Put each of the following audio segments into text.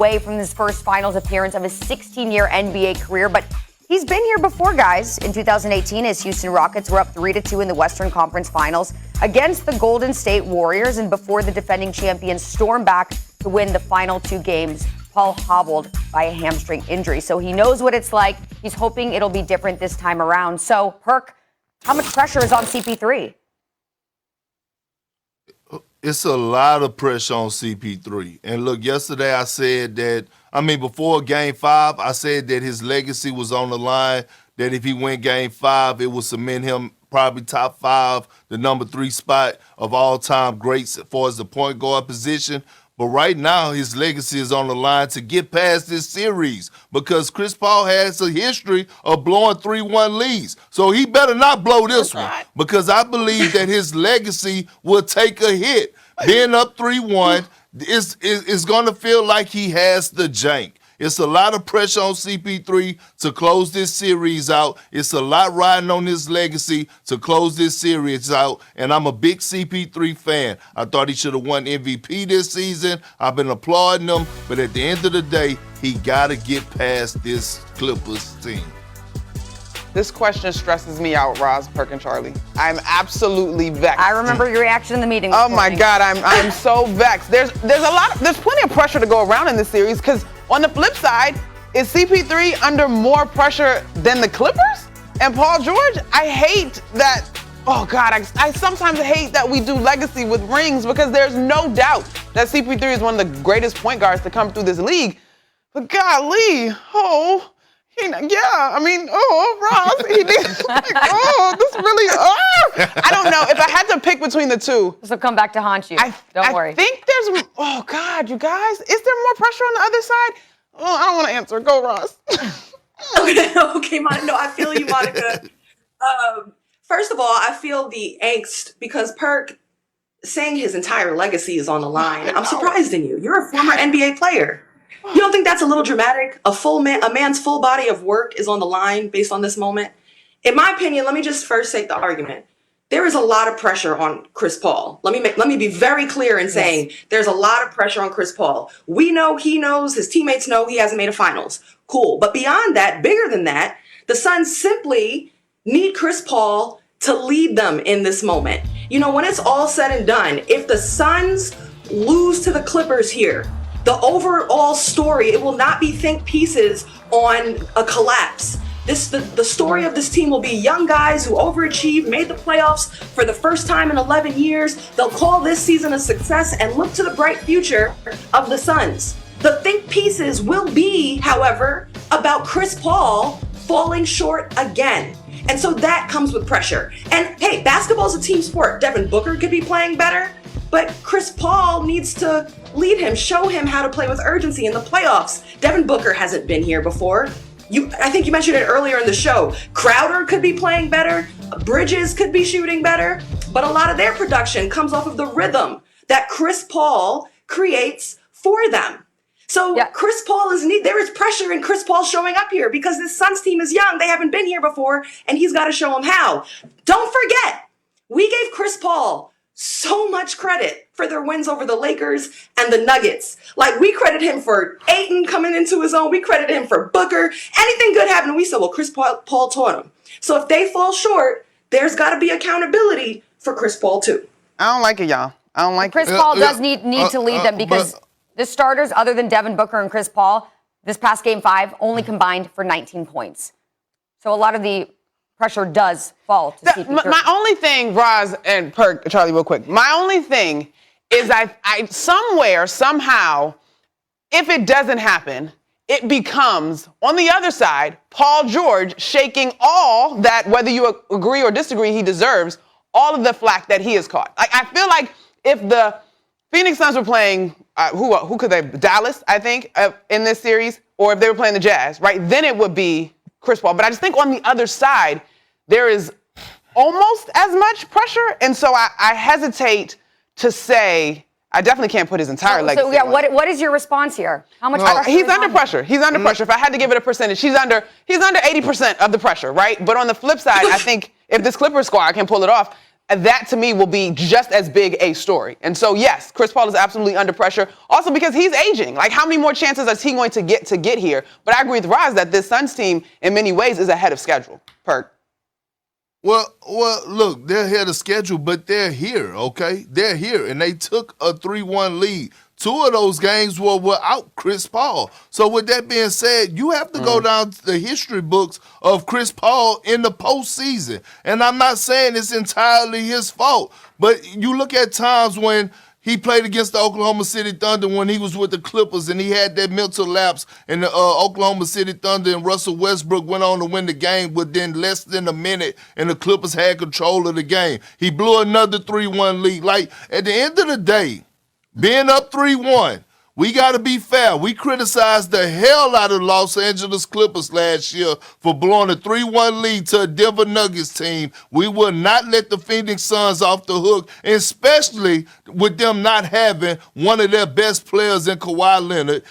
away from his first finals appearance of his 16-year NBA career, but he's been here before, guys. In 2018, his Houston Rockets were up 3-2 in the Western Conference Finals against the Golden State Warriors, and before the defending champions stormed back to win the final 2 games, Paul hobbled by a hamstring injury. So he knows what it's like. He's hoping it'll be different this time around. So, Perk, how much pressure is on CP3? It's a lot of pressure on CP3. And look, yesterday I said that, before Game 5, I said that his legacy was on the line, that if he win Game 5, it would cement him probably top 5, the number 3 spot of all-time greats as far as the point guard position. But right now, his legacy is on the line to get past this series because Chris Paul has a history of blowing 3-1 leads. So he better not blow this one because I believe that his legacy will take a hit. Being up 3-1 is going to feel like he has the jank. It's a lot of pressure on CP3 to close this series out. It's a lot riding on his legacy to close this series out. And I'm a big CP3 fan. I thought he should have won MVP this season. I've been applauding him. But at the end of the day, he got to get past this Clippers team. This question stresses me out, Roz, Perk, and Charlie. I'm absolutely vexed. I remember your reaction in the meeting. Oh my God, I'm so vexed. There's plenty of pressure to go around in this series because on the flip side, is CP3 under more pressure than the Clippers and Paul George? I hate that. Oh God, I sometimes hate that we do legacy with rings because there's no doubt that CP3 is one of the greatest point guards to come through this league. But golly, Ross, he did. This really, I don't know. If I had to pick between the two. This will come back to haunt you. Don't worry. I think there's, oh God, you guys, is there more pressure on the other side? Oh, I don't want to answer. Go, Ross. Okay, Monica. No, I feel you, Monica. First of all, I feel the angst because Perk saying his entire legacy is on the line. I'm surprised in you. You're a former NBA player. You don't think that's a little dramatic? A man's full body of work is on the line based on this moment. In my opinion, let me just first take the argument. There is a lot of pressure on Chris Paul. Let me be very clear in saying there's a lot of pressure on Chris Paul. We know, he knows, his teammates know he hasn't made a finals. Cool. But beyond that, bigger than that, the Suns simply need Chris Paul to lead them in this moment. You know, when it's all said and done, if the Suns lose to the Clippers here, the overall story, it will not be think pieces on a collapse. The story of this team will be young guys who overachieved, made the playoffs for the first time in 11 years. They'll call this season a success and look to the bright future of the Suns. The think pieces will be, however, about Chris Paul falling short again. And so that comes with pressure. And hey, basketball's a team sport. Devin Booker could be playing better, but Chris Paul needs to lead him, show him how to play with urgency in the playoffs. Devin Booker hasn't been here before. I think you mentioned it earlier in the show. Crowder could be playing better. Bridges could be shooting better. But a lot of their production comes off of the rhythm that Chris Paul creates for them. So Chris Paul there is pressure in Chris Paul showing up here because this Suns team is young. They haven't been here before, and he's got to show them how. Don't forget, we gave Chris Paul so much credit for their wins over the Lakers and the Nuggets. Like, we credit him for Ayton coming into his own. We credit him for Booker. Anything good happened, we said, well, Chris Paul taught him. So if they fall short, there's got to be accountability for Chris Paul, too. I don't like it, y'all. I don't like Chris Paul does need to lead them because the starters, other than Devin Booker and Chris Paul, this past Game 5 only combined for 19 points. So a lot of the pressure does fall to CP3. My only thing, Roz and Perk, Charlie, real quick. My only thing is I somewhere, somehow, if it doesn't happen, it becomes, on the other side, Paul George shaking all that, whether you agree or disagree, he deserves, all of the flack that he has caught. Like, I feel like if the Phoenix Suns were playing, who could they, Dallas, I think, in this series, or if they were playing the Jazz, right, then it would be Chris Paul. But I just think on the other side, there is almost as much pressure. And so I hesitate to say, I definitely can't put his entire legacy on it. What is your response here? How much pressure he's under pressure. He's under pressure. If I had to give it a percentage, he's under 80% of the pressure, right? But on the flip side, I think if this Clippers squad can pull it off, that to me will be just as big a story. And so, yes, Chris Paul is absolutely under pressure. Also because he's aging. Like, how many more chances is he going to get here? But I agree with Roz that this Suns team, in many ways, is ahead of schedule. Perk. Well, look, they're ahead of schedule, but they're here, okay? They're here, and they took a 3-1 lead. 2 of those games were without Chris Paul. So with that being said, you have to go down to the history books of Chris Paul in the postseason. And I'm not saying it's entirely his fault, but you look at times when he played against the Oklahoma City Thunder when he was with the Clippers, and he had that mental lapse, and the Oklahoma City Thunder and Russell Westbrook went on to win the game within less than a minute, and the Clippers had control of the game. He blew another 3-1 lead. Like, at the end of the day, being up 3-1, we got to be fair. We criticized the hell out of Los Angeles Clippers last year for blowing a 3-1 lead to a Denver Nuggets team. We will not let the Phoenix Suns off the hook, especially with them not having one of their best players in Kawhi Leonard.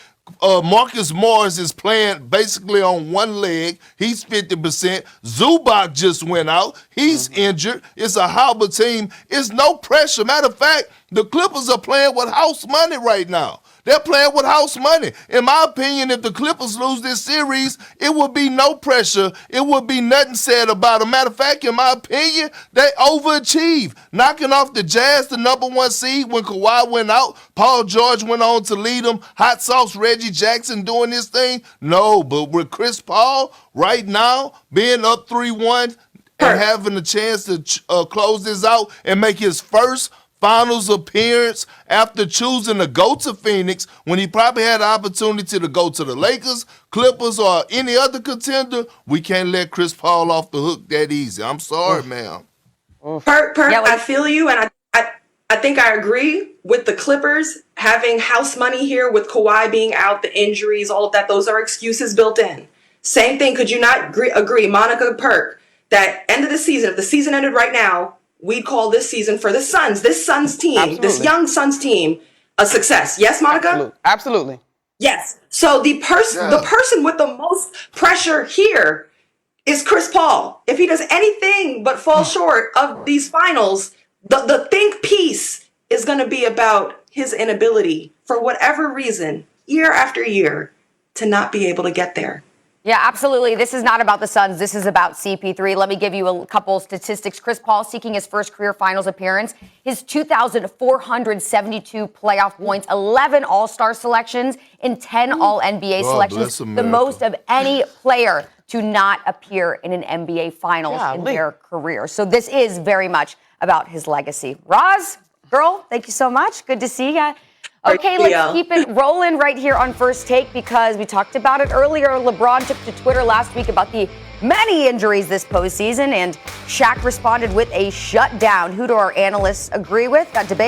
Marcus Morris is playing basically on one leg. He's 50%. Zubac just went out. He's injured. It's a hobble team. It's no pressure. Matter of fact, the Clippers are playing with house money right now. They're playing with house money. In my opinion, if the Clippers lose this series, it would be no pressure. It would be nothing said about them. Matter of fact, in my opinion, they overachieved, knocking off the Jazz, the #1 seed when Kawhi went out. Paul George went on to lead them. Hot sauce Reggie Jackson doing his thing. No, but with Chris Paul right now being up 3-1 and having a chance to close this out and make his first finals appearance after choosing to go to Phoenix when he probably had the opportunity to go to the Lakers, Clippers, or any other contender, we can't let Chris Paul off the hook that easy. I'm sorry, ma'am. Perk, I feel you, and I think I agree with the Clippers having house money here with Kawhi being out, the injuries, all of that. Those are excuses built in. Same thing, could you not agree, Monica, Perk, that end of the season, if the season ended right now, we'd call this season for the Suns, this Suns team, this young Suns team, a success. Yes, Monica? Absolutely. Yes. So the person with the most pressure here is Chris Paul. If he does anything but fall short of these finals, the think piece is going to be about his inability, for whatever reason, year after year, to not be able to get there. Yeah, absolutely. This is not about the Suns. This is about CP3. Let me give you a couple statistics. Chris Paul seeking his first career finals appearance. His 2,472 playoff points, 11 All-Star selections, and 10 All-NBA selections. The most of any player to not appear in an NBA Finals in their career. So this is very much about his legacy. Roz, girl, thank you so much. Good to see you. Okay, let's keep it rolling right here on First Take because we talked about it earlier. LeBron took to Twitter last week about the many injuries this postseason, and Shaq responded with a shutdown. Who do our analysts agree with? Got debate.